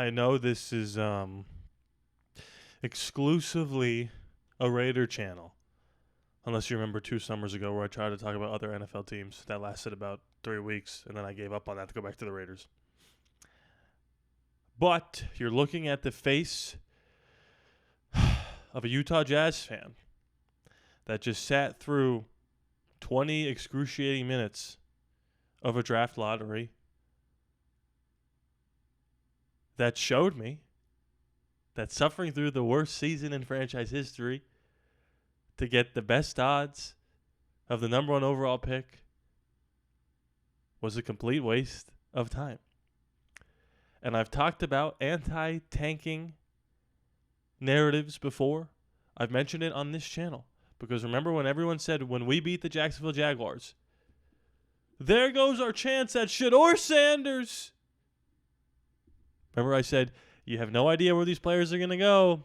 I know this is exclusively a Raider channel, unless you remember 2 summers ago where I tried to talk about other NFL teams. That lasted about 3 weeks, and then I gave up on that to go back to the Raiders. But you're looking at the face of a Utah Jazz fan that just sat through 20 excruciating minutes of a draft lottery that showed me that suffering through the worst season in franchise history to get the best odds of the number 1 overall pick was a complete waste of time. And I've talked about anti-tanking narratives before. I've mentioned it on this channel. Because remember when everyone said, when we beat the Jacksonville Jaguars, there goes our chance at Shedeur Sanders. Remember I said, you have no idea where these players are going to go.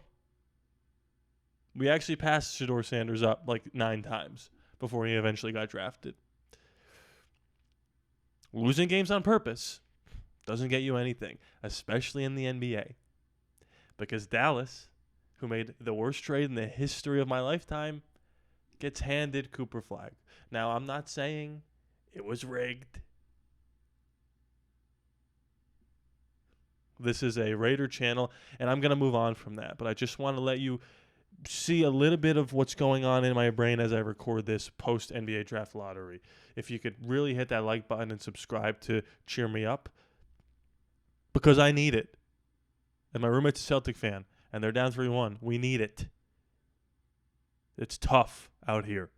We actually passed Shedeur Sanders up like 9 times before he eventually got drafted. Losing games on purpose doesn't get you anything, especially in the NBA. Because Dallas, who made the worst trade in the history of my lifetime, gets handed Cooper Flagg. Now, I'm not saying it was rigged. This is a Raider channel, and I'm going to move on from that. But I just want to let you see a little bit of what's going on in my brain as I record this post-NBA draft lottery. If you could really hit that like button and subscribe to cheer me up, because I need it. And my roommate's a Celtic fan, and they're down 3-1. We need it. It's tough out here.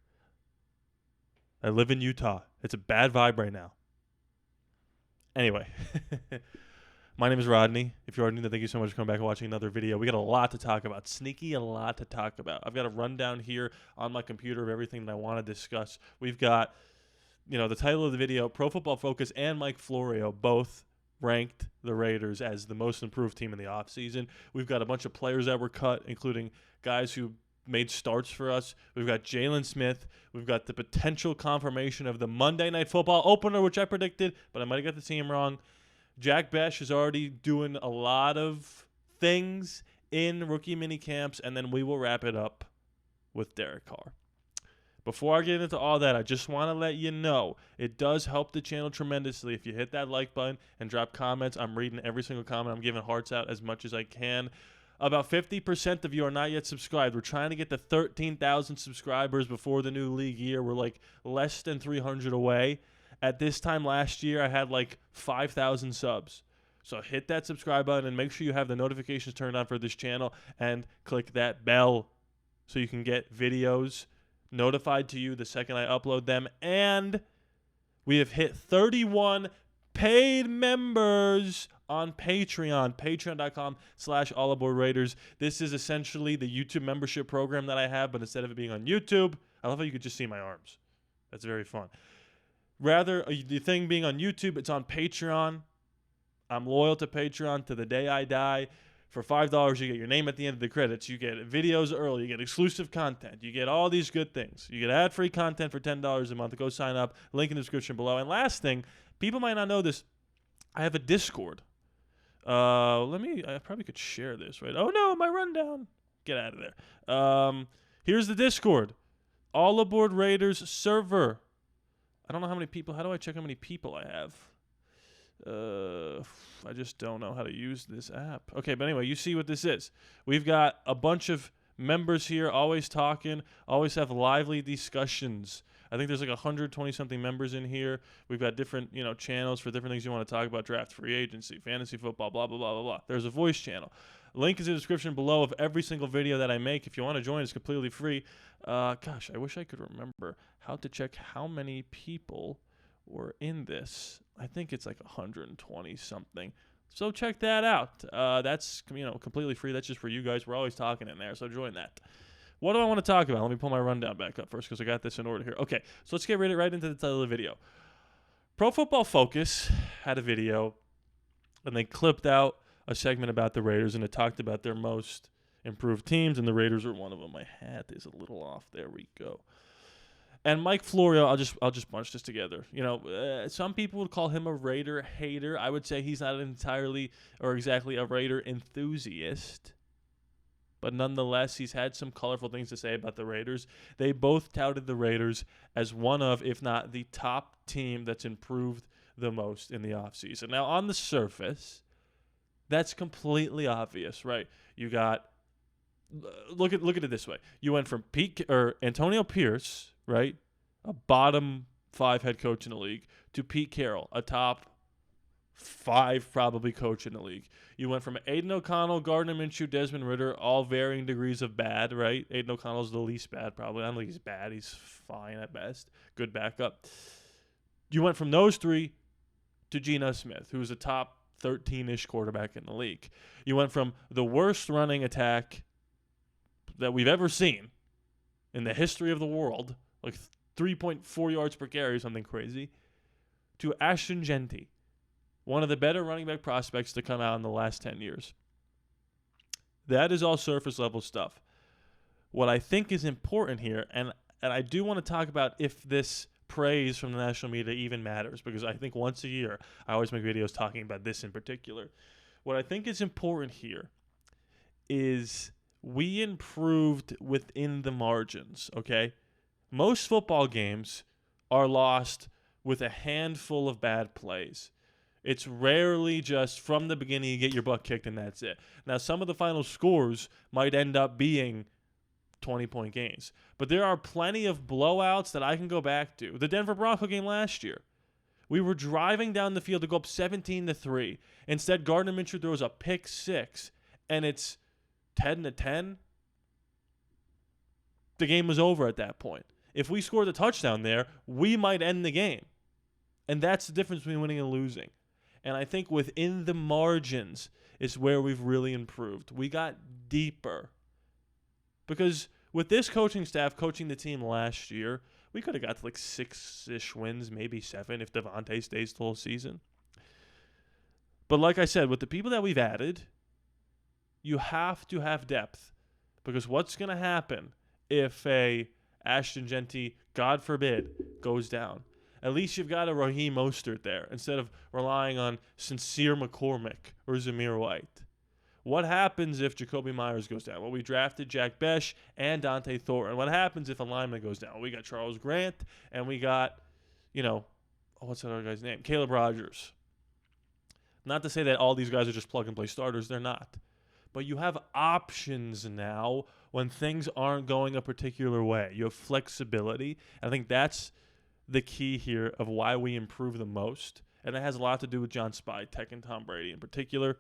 I live in Utah. It's a bad vibe right now. Anyway, my name is Rodney. If you are new, then thank you so much for coming back and watching another video. We got a lot to talk about. A lot to talk about. I've got a rundown here on my computer of everything that I want to discuss. We've got, the title of the video, Pro Football Focus and Mike Florio both ranked the Raiders as the most improved team in the offseason. We've got a bunch of players that were cut, including guys who made starts for us. We've got Jaylen Smith. We've got the potential confirmation of the Monday Night Football opener, which I predicted, but I might have got the team wrong. Jack Besh is already doing a lot of things in rookie mini camps, and then we will wrap it up with Derek Carr. Before I get into all that, I just want to let you know it does help the channel tremendously if you hit that like button and drop comments. I'm reading every single comment. I'm giving hearts out as much as I can. About 50% of you are not yet subscribed. We're trying to get to 13,000 subscribers before the new league year. We're like less than 300 away. At this time last year, I had like 5,000 subs. So hit that subscribe button and make sure you have the notifications turned on for this channel and click that bell so you can get videos notified to you the second I upload them. And we have hit 31 paid members on Patreon, patreon.com/ALLaBorde Raiders. This is essentially the YouTube membership program that I have, but instead of it being on YouTube, I love how you could just see my arms. That's very fun. Rather, the thing being on YouTube, it's on Patreon. I'm loyal to Patreon to the day I die. For $5, you get your name at the end of the credits. You get videos early. You get exclusive content. You get all these good things. You get ad-free content for $10 a month. Go sign up. Link in the description below. And last thing, people might not know this. I have a Discord. I probably could share this, right? Oh, no, my rundown. Get out of there. Here's the Discord. ALLaBorde Raiders server. I don't know how many people. How do I check how many people I have? I just don't know how to use this app. Okay, but anyway, you see what this is. We've got a bunch of members here, always talking, always have lively discussions. I think there's like 120-something members in here. We've got different, channels for different things you want to talk about: draft, free agency, fantasy football, blah, blah, blah, blah, blah. There's a voice channel. Link is in the description below of every single video that I make. If you want to join, it's completely free. Gosh, I wish I could remember how to check how many people were in this. I think it's like 120-something. So check that out. That's, completely free. That's just for you guys. We're always talking in there, so join that. What do I want to talk about? Let me pull my rundown back up first because I got this in order here. Okay, so let's get right into the title of the video. Pro Football Focus had a video, and they clipped out a segment about the Raiders, and it talked about their most improved teams, and the Raiders were one of them. My hat is a little off. There we go. And Mike Florio, I'll just bunch this together. Some people would call him a Raider hater. I would say he's not entirely or exactly a Raider enthusiast. But nonetheless, he's had some colorful things to say about the Raiders. They both touted the Raiders as one of, if not the top team that's improved the most in the offseason. Now, on the surface, that's completely obvious, right? You got look at it this way. You went from Antonio Pierce, right, a bottom 5 head coach in the league, to Pete Carroll, a top 5 probably coach in the league. You went from Aiden O'Connell, Gardner Minshew, Desmond Ridder, all varying degrees of bad, right? Aiden O'Connell's the least bad probably. I don't think he's bad. He's fine at best. Good backup. You went from those 3 to Geno Smith, who's a top 13-ish quarterback in the league. You went from the worst running attack that we've ever seen in the history of the world, like 3.4 yards per carry, something crazy, to Ashton Genty, one of the better running back prospects to come out in the last 10 years. That is all surface level stuff. What I think is important here, and I do want to talk about if this praise from the national media even matters, because I think once a year I always make videos talking about this in particular. What I think is important here is we improved within the margins, okay? Most football games are lost with a handful of bad plays. It's rarely just from the beginning you get your butt kicked and that's it. Now, some of the final scores might end up being 20-point games. But there are plenty of blowouts that I can go back to. The Denver Bronco game last year. We were driving down the field to go up 17-3. Instead, Gardner Minshew throws a pick 6, and it's 10-10. The game was over at that point. If we scored a touchdown there, we might end the game. And that's the difference between winning and losing. And I think within the margins is where we've really improved. We got deeper. Because with this coaching staff coaching the team last year, we could have got to like 6-ish wins, maybe 7 if Devontae stays the whole season. But like I said, with the people that we've added, you have to have depth. Because what's going to happen if a Ashton Genty, God forbid, goes down? At least you've got a Raheem Mostert there instead of relying on Sincere McCormick or Zamir White. What happens if Jacoby Myers goes down? Well, we drafted Jack Besh and Dante Thornton. What happens if a lineman goes down? Well, we got Charles Grant and we got, what's that other guy's name? Caleb Rogers. Not to say that all these guys are just plug-and-play starters. They're not. But you have options now when things aren't going a particular way. You have flexibility. I think that's the key here of why we improve the most. And that has a lot to do with John Spytek and Tom Brady in particular.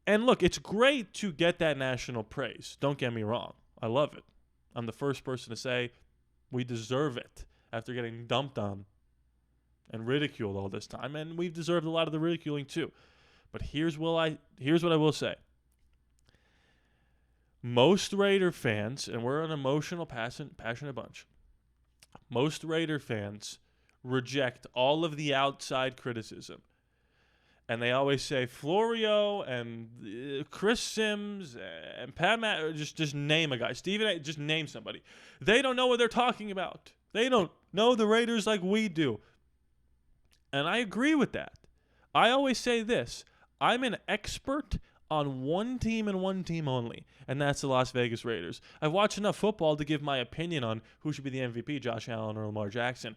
And look, it's great to get that national praise. Don't get me wrong. I love it. I'm the first person to say we deserve it after getting dumped on and ridiculed all this time. And we've deserved a lot of the ridiculing too. But here's what I will say. Most Raider fans, and we're an emotional, passionate bunch, most Raider fans reject all of the outside criticism. And they always say Florio and Chris Sims and Pat just name a guy. Stephen A, just name somebody. They don't know what they're talking about. They don't know the Raiders like we do. And I agree with that. I always say this. I'm an expert on one team and one team only, and that's the Las Vegas Raiders. I've watched enough football to give my opinion on who should be the MVP, Josh Allen or Lamar Jackson.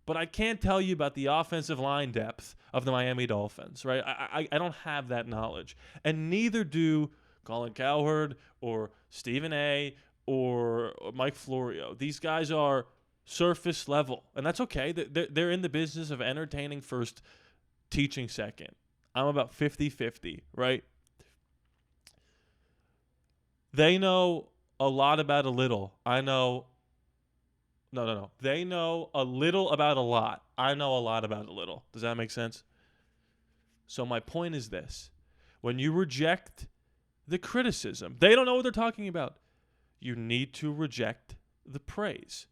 But I can't tell you about the offensive line depth of the Miami Dolphins, right? I don't have that knowledge. And neither do Colin Cowherd or Stephen A. or Mike Florio. These guys are surface level, and that's okay. They're in the business of entertaining first, teaching second. I'm about 50-50, right? They know a lot about a little. I know... No. They know a little about a lot. I know a lot about a little. Does that make sense? So my point is this. When you reject the criticism, they don't know what they're talking about. You need to reject the praise.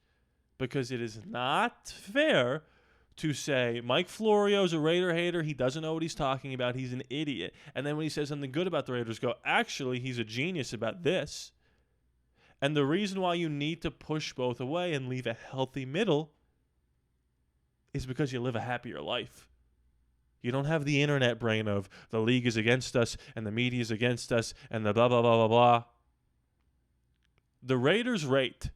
Because it is not fair to say, Mike Florio's a Raider hater. He doesn't know what he's talking about. He's an idiot. And then when he says something good about the Raiders, go, actually, he's a genius about this. And the reason why you need to push both away and leave a healthy middle is because you live a happier life. You don't have the internet brain of the league is against us and the media is against us and the blah, blah, blah, blah, blah. The Raiders rate.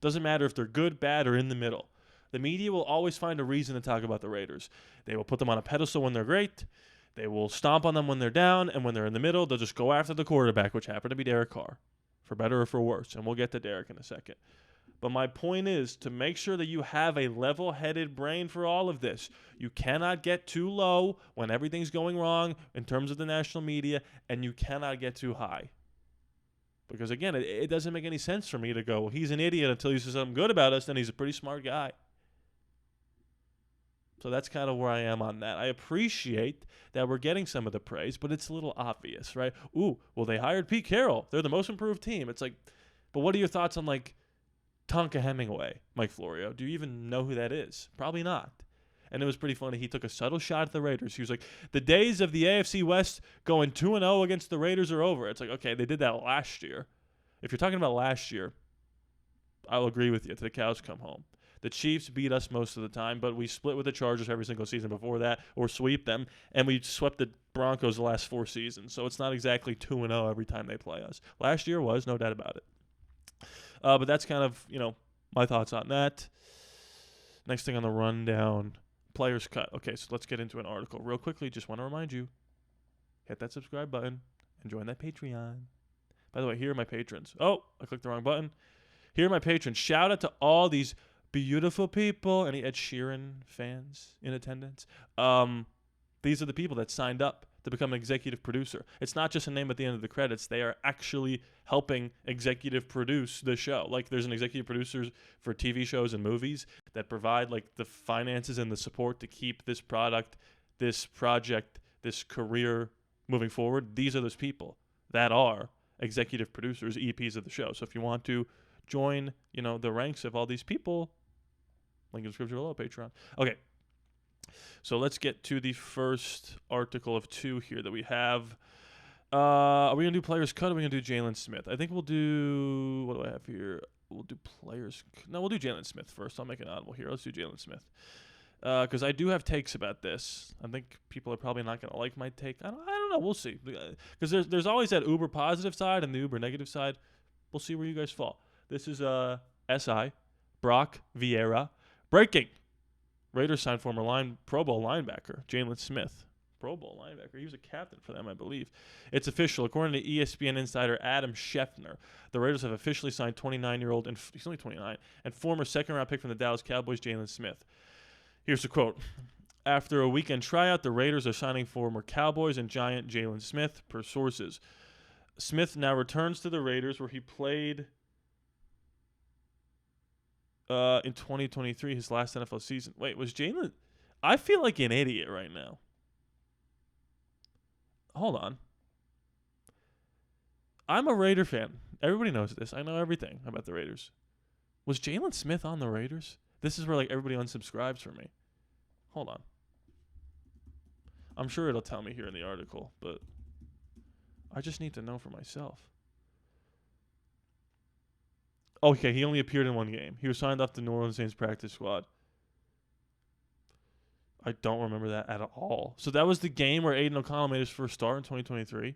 Doesn't matter if they're good, bad, or in the middle. The media will always find a reason to talk about the Raiders. They will put them on a pedestal when they're great. They will stomp on them when they're down. And when they're in the middle, they'll just go after the quarterback, which happened to be Derek Carr, for better or for worse. And we'll get to Derek in a second. But my point is to make sure that you have a level-headed brain for all of this. You cannot get too low when everything's going wrong in terms of the national media, and you cannot get too high. Because, again, it doesn't make any sense for me to go, well, he's an idiot until he says something good about us, then he's a pretty smart guy. So that's kind of where I am on that. I appreciate that we're getting some of the praise, but it's a little obvious, right? Ooh, well, they hired Pete Carroll. They're the most improved team. It's like, but what are your thoughts on, like, Tonka Hemingway, Mike Florio? Do you even know who that is? Probably not. And it was pretty funny. He took a subtle shot at the Raiders. He was like, the days of the AFC West going 2-0 against the Raiders are over. It's like, okay, they did that last year. If you're talking about last year, I'll agree with you. To the cows come home. The Chiefs beat us most of the time, but we split with the Chargers every single season before that, or sweep them, and we swept the Broncos the last 4 seasons. So it's not exactly 2-0 every time they play us. Last year was, no doubt about it. But that's kind of, my thoughts on that. Next thing on the rundown. Players cut. Okay, so let's get into an article. Real quickly, just want to remind you, hit that subscribe button and join that Patreon. By the way, here are my patrons. Oh, I clicked the wrong button. Here are my patrons. Shout out to all these beautiful people. Any Ed Sheeran fans in attendance? These are the people that signed up to become an executive producer. It's not just a name at the end of the credits. They are actually helping executive produce the show. Like, there's an executive producer for TV shows and movies that provide, like, the finances and the support to keep this product, this project, this career moving forward. These are those people that are executive producers, EPs of the show. So if you want to join, the ranks of all these people, link in the description below, Patreon. Okay. So let's get to the first article of 2 here that we have. Are we going to do players cut or are we going to do Jaylen Smith? I think we'll do, what do I have here? We'll do players. No, we'll do Jaylen Smith first. I'll make an audible here. Let's do Jaylen Smith. Because I do have takes about this. I think people are probably not going to like my take. I don't know. We'll see. Because there's always that uber positive side and the uber negative side. We'll see where you guys fall. This is SI, Brock Vieira. Breaking. Raiders signed former Pro Bowl linebacker Jaylen Smith. Pro Bowl linebacker. He was a captain for them, I believe. It's official. According to ESPN insider Adam Schefter, the Raiders have officially signed 29-year-old, and he's only 29, and former second-round pick from the Dallas Cowboys, Jaylen Smith. Here's the quote. After a weekend tryout, the Raiders are signing former Cowboys and Giant Jaylen Smith, per sources. Smith now returns to the Raiders, where he played in 2023, his last NFL season. Wait, was Jaylen? I feel like an idiot right now. Hold on. I'm a Raider fan. Everybody knows this. I know everything about the Raiders. Was Jaylen Smith on the Raiders? This is where, like, everybody unsubscribes from me. Hold on. I'm sure it'll tell me here in the article, but I just need to know for myself. Okay, he only appeared in 1 game. He was signed off the New Orleans Saints practice squad. I don't remember that at all. So that was the game where Aiden O'Connell made his first start in 2023?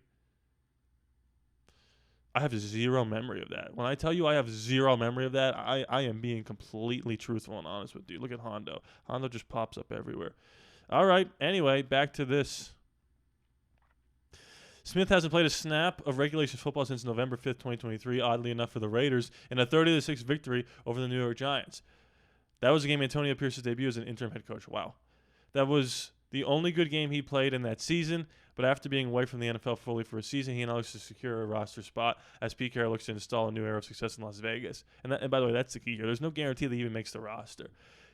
I have zero memory of that. When I tell you I have zero memory of that, I am being completely truthful and honest with you. Look at Hondo. Hondo just pops up everywhere. All right, anyway, back to this. Smith hasn't played a snap of regulation football since November 5th, 2023, oddly enough for the Raiders, in a 30-6 victory over the New York Giants. That was the game Antonio Pierce's debut as an interim head coach. Wow. That was the only good game he played in that season, but after being away from the NFL fully for a season, he now looks to secure a roster spot as Pete Carroll looks to install a new era of success in Las Vegas. And by the way, that's the key here. There's no guarantee that he even makes the roster.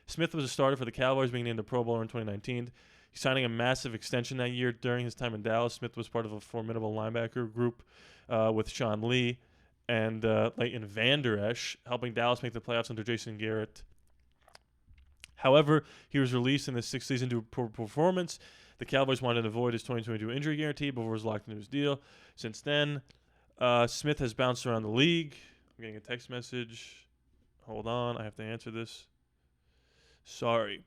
Smith was a starter for the Cowboys, being named a Pro Bowler in 2019. He's signing a massive extension that year. During his time in Dallas, Smith was part of a formidable linebacker group with Sean Lee and Leighton Vander Esch, helping Dallas make the playoffs under Jason Garrett. However, he was released in his 6th season due to poor performance. The Cowboys wanted to avoid his 2022 injury guarantee before he was locked into his deal. Since then, Smith has bounced around the league. I'm getting a text message. Hold on. I have to answer this. Sorry.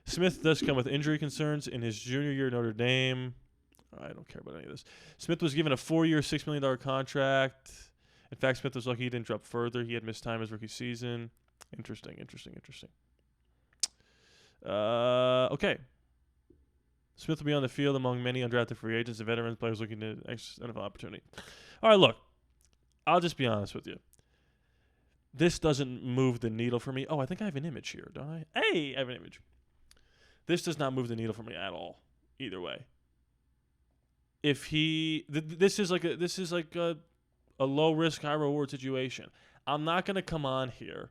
Smith does come with injury concerns in his junior year at Notre Dame. I don't care about any of this. Smith was given a 4-year, $6 million contract. In fact, Smith was lucky he didn't drop further. He had missed time his rookie season. Interesting. Okay. Smith will be on the field among many undrafted free agents and veterans players looking to NFL opportunity. All right, look. I'll just be honest with you. This doesn't move the needle for me. Oh, I think I have an image here, don't I? Hey, I have an image. This does not move the needle for me at all. Either way. If he, this is like a low risk, high reward situation. I'm not gonna come on here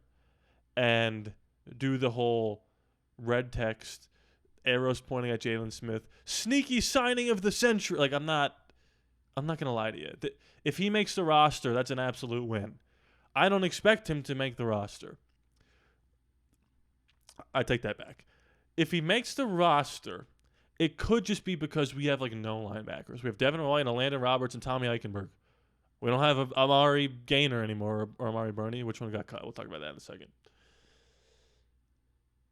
and do the whole red text, arrows pointing at Jaylen Smith, sneaky signing of the century. Like I'm not gonna lie to you. If he makes the roster, that's an absolute win. I don't expect him to make the roster. I take that back. If he makes the roster, it could just be because we have like no linebackers. We have Devin White and Landon Roberts and Tommy Eichenberg. We don't have Amari Gaynor anymore or Amari Burney. Which one got cut? We'll talk about that in a second.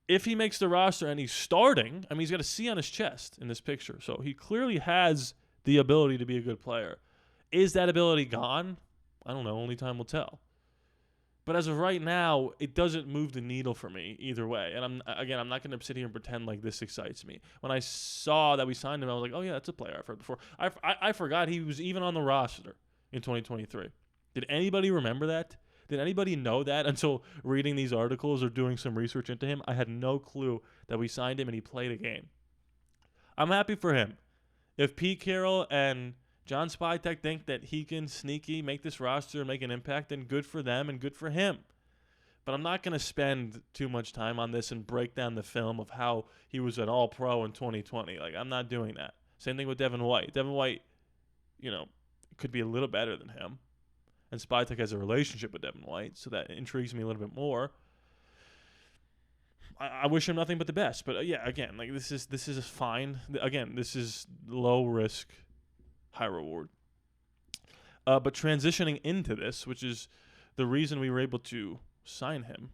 If he makes the roster and he's starting, I mean, he's got a C on his chest in this picture. So he clearly has the ability to be a good player. Is that ability gone? I don't know. Only time will tell. But as of right now, it doesn't move the needle for me either way. And I'm not going to sit here and pretend like this excites me. When I saw that we signed him, I was like, oh yeah, that's a player I've heard before. I forgot he was even on the roster in 2023. Did anybody remember that? Did anybody know that until reading these articles or doing some research into him? I had no clue that we signed him and he played a game. I'm happy for him. If Pete Carroll and John Spytek think that he can sneaky make this roster and make an impact, then good for them and good for him. But I'm not going to spend too much time on this and break down the film of how he was an all-pro in 2020. Like, I'm not doing that. Same thing with Devin White. Devin White, could be a little better than him. And Spytek has a relationship with Devin White, so that intrigues me a little bit more. I wish him nothing but the best. But, yeah, again, like this is fine. Again, this is low risk, high reward. But transitioning into this, which is the reason we were able to sign him,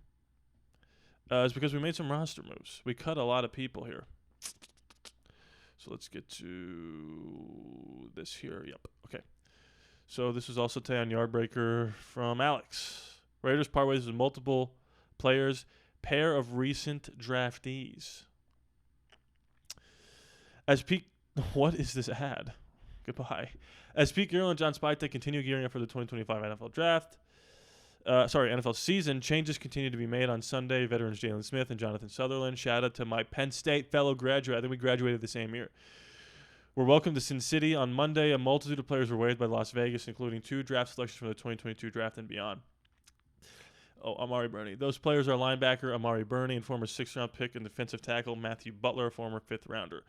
is because we made some roster moves. We cut a lot of people here. So let's get to this here. Yep. Okay. So this was also today on Yardbreaker from Alex. Raiders part ways with multiple players. Pair of recent draftees. What is this ad? Goodbye. As Pete Carroll and John Spytek continue gearing up for the 2025 NFL draft, NFL season, changes continue to be made on Sunday. Veterans Jaylen Smith and Jonathan Sutherland. Shout out to my Penn State fellow graduate. I think we graduated the same year. We're welcome to Sin City on Monday. A multitude of players were waived by Las Vegas, including 2 draft selections from the 2022 draft and beyond. Oh, Amari Burney. Those players are linebacker Amari Burney and former 6th-round pick and defensive tackle Matthew Butler, former 5th-rounder.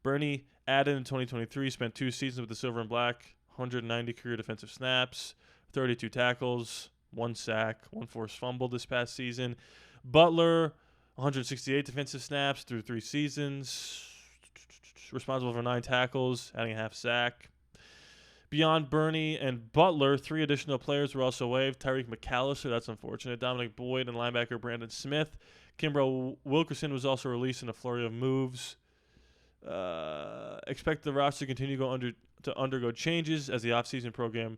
Burney, added in 2023, spent 2 seasons with the Silver and Black, 190 career defensive snaps, 32 tackles, 1 sack, 1 forced fumble this past season. Butler, 168 defensive snaps through 3 seasons, responsible for 9 tackles, adding a half sack. Beyond Burney and Butler, 3 additional players were also waived. Tyreek McAllister, that's unfortunate. Dominic Boyd and linebacker Brandon Smith. Kimbrough Wilkerson was also released in a flurry of moves. Expect the roster to continue to undergo changes as the offseason program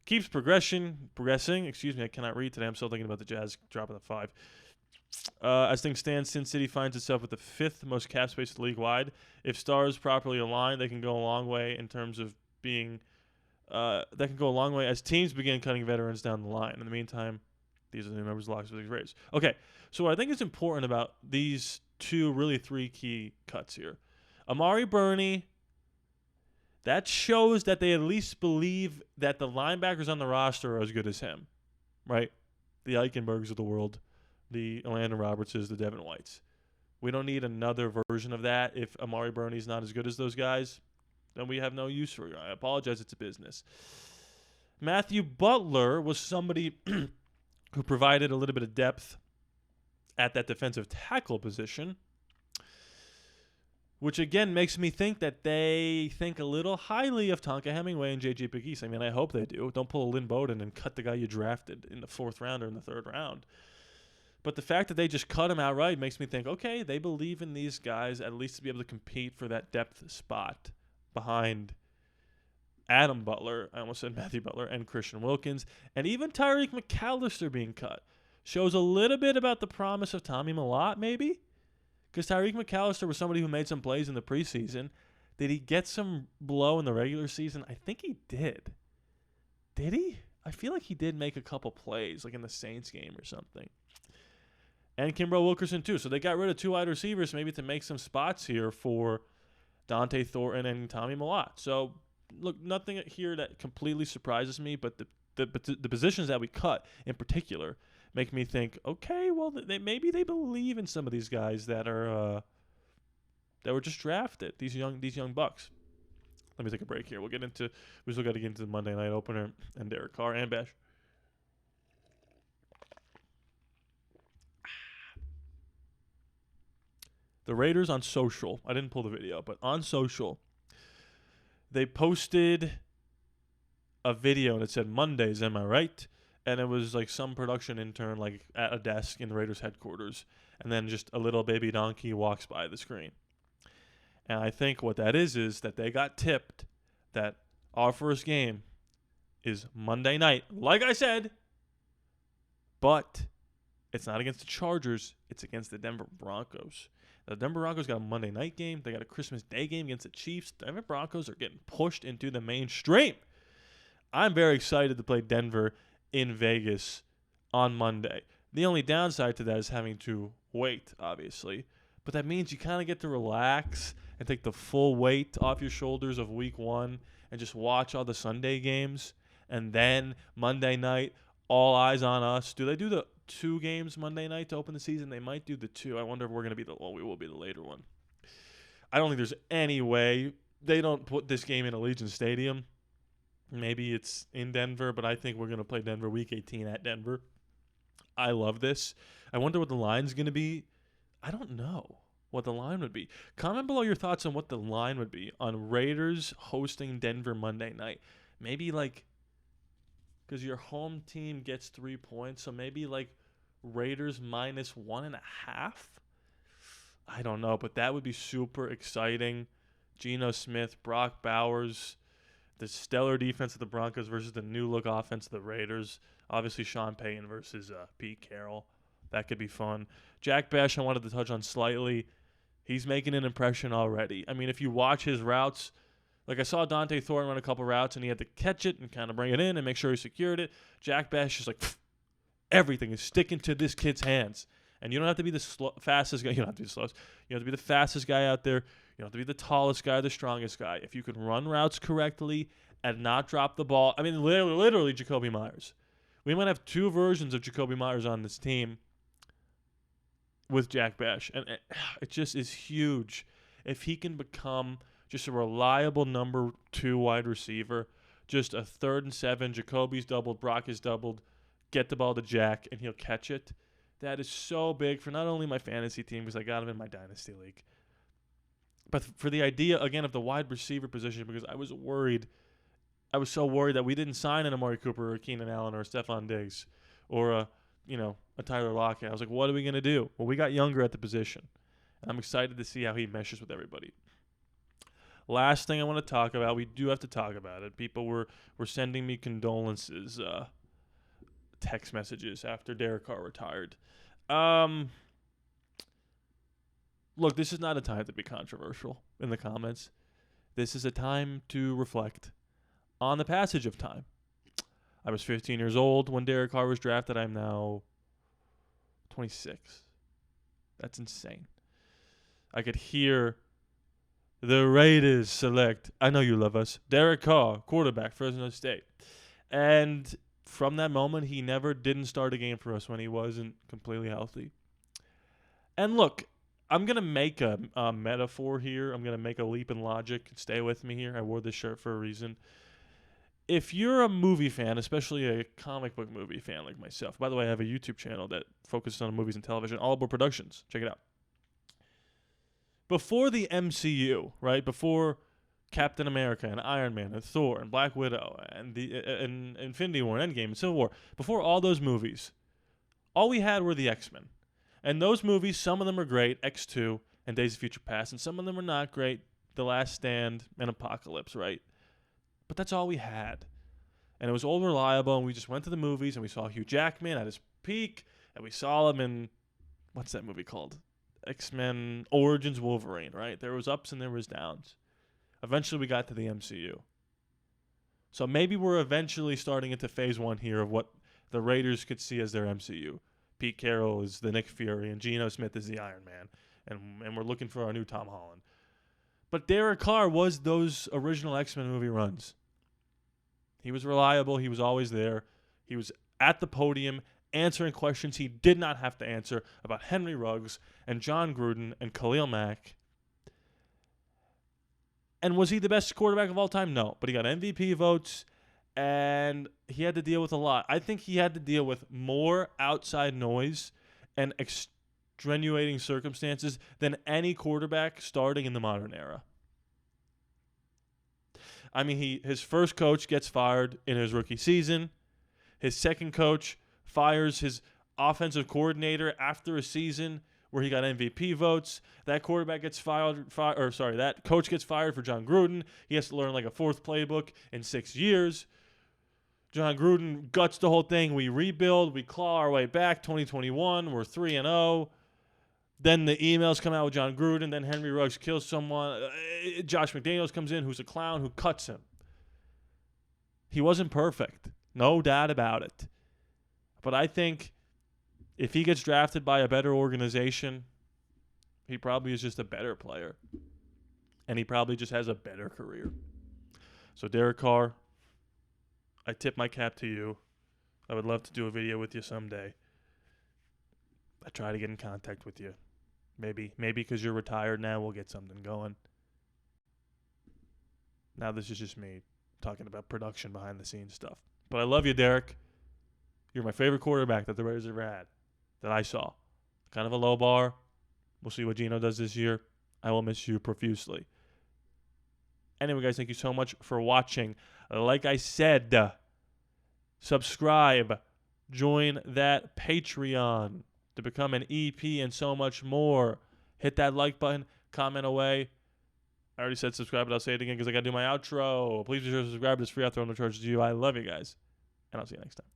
keeps progressing. I cannot read today. I'm still thinking about the Jazz dropping the 5. As things stand, Sin City finds itself with the 5th most cap space league-wide. If stars properly align, they can go a long way in terms of being that can go a long way as teams begin cutting veterans down the line. In the meantime, these are the new members of the Las Vegas Raiders. Okay, so what I think is important about these 3 key cuts here. Amari Burney, that shows that they at least believe that the linebackers on the roster are as good as him, right? The Eichenbergs of the world, the Landon Robertses, the Devin Whites. We don't need another version of that. If Amari Burney's not as good as those guys, then we have no use for it. I apologize, it's a business. Matthew Butler was somebody who provided a little bit of depth at that defensive tackle position, which again makes me think that they think a little highly of Tonka Hemingway and J.J. Pegues. I mean, I hope they do. Don't pull a Lynn Bowden and cut the guy you drafted in the 4th round or in the 3rd round. But the fact that they just cut him outright makes me think, okay, they believe in these guys at least to be able to compete for that depth spot behind Adam Butler, I almost said Matthew Butler, and Christian Wilkins, and even Tyreek McAllister being cut. Shows a little bit about the promise of Tommy Mellott, maybe? Because Tyreek McAllister was somebody who made some plays in the preseason. Did he get some blow in the regular season? I think he did. Did he? I feel like he did make a couple plays, like in the Saints game or something. And Kimbrel Wilkerson, too. So they got rid of 2 wide receivers maybe to make some spots here for Dante Thornton and Tommy Mellott. So, look, nothing here that completely surprises me, but the positions that we cut in particular make me think, okay, well, maybe they believe in some of these guys that are that were just drafted, these young bucks. Let me take a break here. We still got to get into the Monday night opener and Derek Carr and Bash. The Raiders on social, I didn't pull the video, but on social, they posted a video and it said Mondays, am I right? And it was like some production intern like at a desk in the Raiders headquarters, and then just a little baby donkey walks by the screen. And I think what that is that they got tipped that our first game is Monday night, like I said, but it's not against the Chargers, it's against the Denver Broncos. The Denver Broncos got a Monday night game. They got a Christmas Day game against the Chiefs. The Denver Broncos are getting pushed into the mainstream. I'm very excited to play Denver in Vegas on Monday. The only downside to that is having to wait, obviously. But that means you kind of get to relax and take the full weight off your shoulders of week 1 and just watch all the Sunday games. And then Monday night, all eyes on us. Do they do the 2 games Monday night to open the season? They might do the 2. I wonder if we're going to be we will be the later one. I don't think there's any way they don't put this game in Allegiant Stadium. Maybe it's in Denver, but I think we're going to play Denver week 18 at Denver. I love this. I wonder what the line's going to be. I don't know what the line would be. Comment below your thoughts on what the line would be on Raiders hosting Denver Monday night. Maybe like, because your home team gets 3 points, so maybe like Raiders minus 1.5. I don't know, but that would be super exciting. Geno Smith, Brock Bowers, the stellar defense of the Broncos versus the new look offense of the Raiders. Obviously, Sean Payton versus Pete Carroll. That could be fun. Jack Bash, I wanted to touch on slightly. He's making an impression already. I mean, if you watch his routes, like I saw Dante Thornton run a couple routes, and he had to catch it and kind of bring it in and make sure he secured it. Jack Bash is like, everything is sticking to this kid's hands. And you don't have to be the fastest guy. You don't have to be the slowest. You have to be the fastest guy out there. You don't have to be the tallest guy, the strongest guy. If you can run routes correctly and not drop the ball. I mean, literally Jacoby Myers. We might have 2 versions of Jacoby Myers on this team with Jack Bash. And it just is huge. If he can become just a reliable number 2 wide receiver, just a 3rd and 7, Jacoby's doubled, Brock is doubled, get the ball to Jack, and he'll catch it. That is so big for not only my fantasy team, because I got him in my dynasty league, but for the idea, again, of the wide receiver position, because I was so worried that we didn't sign an Amari Cooper or a Keenan Allen or a Stephon Diggs or a Tyler Lockett. I was like, what are we going to do? Well, we got younger at the position, and I'm excited to see how he meshes with everybody. Last thing I want to talk about, we do have to talk about it. People were sending me condolences, text messages after Derek Carr retired. Look, this is not a time to be controversial in the comments. This is a time to reflect on the passage of time. I was 15 years old when Derek Carr was drafted. I'm now 26. That's insane. I could hear the Raiders select, I know you love us, Derek Carr, quarterback, Fresno State. And from that moment, he never didn't start a game for us when he wasn't completely healthy. And look, I'm going to make a metaphor here. I'm going to make a leap in logic. Stay with me here. I wore this shirt for a reason. If you're a movie fan, especially a comic book movie fan like myself, by the way, I have a YouTube channel that focuses on movies and television, ALLaBorde Productions. Check it out. before the MCU, right? Before Captain America and Iron Man and Thor and Black Widow and and Infinity War and Endgame and Civil War, before all those movies, all we had were the X-Men. And those movies, some of them are great, X2 and Days of Future Past, and some of them are not great, The Last Stand and Apocalypse, right? But that's all we had. And it was all reliable, and we just went to the movies, and we saw Hugh Jackman at his peak, and we saw him in, what's that movie called? X-Men Origins Wolverine, right? There was ups and there was downs. Eventually we got to the MCU. So maybe we're eventually starting into phase 1 here of what the Raiders could see as their MCU. Pete Carroll is the Nick Fury, and Geno Smith is the Iron Man. And we're looking for our new Tom Holland. But Derek Carr was those original X-Men movie runs. He was reliable. He was always there. He was at the podium answering questions he did not have to answer about Henry Ruggs and John Gruden and Khalil Mack. And was he the best quarterback of all time? No. But he got MVP votes, and he had to deal with a lot. I think he had to deal with more outside noise and extenuating circumstances than any quarterback starting in the modern era. I mean, his first coach gets fired in his rookie season. His second coach fires his offensive coordinator after a season where he got MVP votes. That quarterback gets that coach gets fired for John Gruden. He has to learn like a fourth playbook in 6 years. John Gruden guts the whole thing. We rebuild. We claw our way back. 2021, we're 3-0. Then the emails come out with John Gruden. Then Henry Ruggs kills someone. Josh McDaniels comes in, who's a clown, who cuts him. He wasn't perfect. No doubt about it. But I think if he gets drafted by a better organization, he probably is just a better player. And he probably just has a better career. So Derek Carr, I tip my cap to you. I would love to do a video with you someday. I try to get in contact with you. Maybe because you're retired now, we'll get something going. Now this is just me talking about production behind the scenes stuff. But I love you, Derek. You're my favorite quarterback that the Raiders ever had, that I saw. Kind of a low bar. We'll see what Geno does this year. I will miss you profusely. Anyway, guys, thank you so much for watching. Like I said, subscribe. Join that Patreon to become an EP and so much more. Hit that like button. Comment away. I already said subscribe, but I'll say it again because I got to do my outro. Please be sure to subscribe. It's free. I'll throw no charges to you. I love you guys. And I'll see you next time.